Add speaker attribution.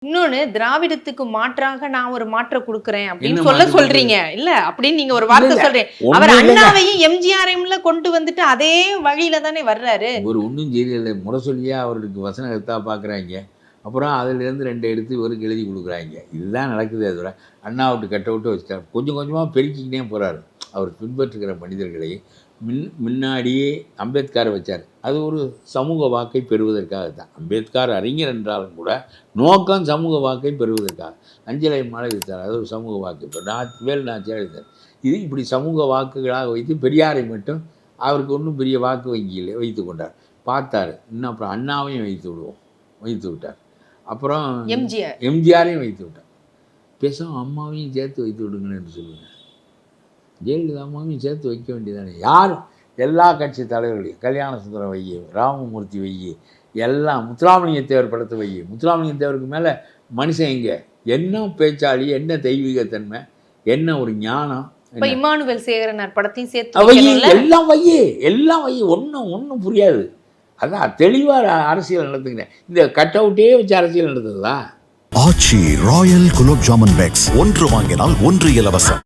Speaker 1: இன்னொன்னு திராவிடத்துக்கு மாற்றாக நான் ஒரு மாற்றம் கொடுக்குறேன் அப்படின்னு
Speaker 2: என்ன
Speaker 1: சொல்ல
Speaker 2: மாற்றம்
Speaker 1: சொல்றீங்க இல்ல அப்படின்னு நீங்க ஒரு வார்த்தை
Speaker 2: இல்ல,
Speaker 1: சொல்றீங்க.
Speaker 2: ஒண்ணும்
Speaker 1: அவர்
Speaker 2: இல்லைங்க.
Speaker 1: அண்ணாவையும் எம்ஜிஆரையும்ல கொண்டு வந்துட்டு அதே வழியில தானே வர்றாரு.
Speaker 2: ஒரு ஒன்றும் தெரியல முரசொலியா அவருக்கு வசனம் எடுத்தா பார்க்குறாங்க. அப்புறம் அதுலேருந்து 2 எடுத்து இவருக்கு எழுதி கொடுக்குறாங்க. இதுதான் நடக்குது. அதோட அண்ணா விட்டு கட்ட விட்டு வச்சுட்டார். கொஞ்சம் கொஞ்சமாக பெருக்கிக்கிட்டே போகிறாரு. அவர் பின்பற்றுகிற மனிதர்களை முன்னாடியே அம்பேத்கரை வச்சார். அது ஒரு சமூக வாக்கை பெறுவதற்காக தான். அம்பேத்கர் அறிஞர் என்றாலும் கூட நோக்கம் சமூக வாக்கை பெறுவதற்காக. அஞ்சலை மாலை வைத்தார். அது ஒரு சமூக வாக்கு. இப்போ வேலு நாச்சியார் எழுத்தார். இது இப்படி சமூக வாக்குகளாக வைத்து பெரியாரை மட்டும் அவருக்கு ஒன்றும் பெரிய வாக்கு வங்கியில் வைத்து கொண்டார். பார்த்தார். இன்னும் அப்புறம் அண்ணாவையும் வைத்து விட்டார். அப்புறம் எம்ஜிஆரையும் வைத்து விட்டார். பேசாமல் அம்மாவையும் சேர்த்து வைத்து விடுங்கன்னு சொல்லுங்கள். ஜெயலலிதா அம்மாவையும் சேர்த்து வைக்க வேண்டியதானே. யாரும் எல்லா கட்சி தலைவர்களையும் கல்யாண சுந்தரம் வையி, ராமமூர்த்தி வையி, எல்லாம் முத்துராமலிங்க தேவர் படத்தை வையி. முத்துராமலிங்க தேவருக்கு மேலே மனுஷன் எங்கே என்ன பேச்சாளி, என்ன தெய்வீகத்தன்மை, என்ன ஒரு ஞானம்.
Speaker 1: இப்ப இமானுவேல் சேகரனார் படத்தையும் சேர்த்து
Speaker 2: எல்லாம் வையி ஒன்றும் புரியாது. அதான் தெளிவாக அரசியல் நடத்துக்கிறேன். இந்த கட் அவுட்டே வச்சு அரசியல் நடத்துறதா?
Speaker 3: ஆச்சி ராயல் குலோப் ஜாமுன் பேக்ஸ் 1 வாங்கினால் 1 இலவசம்.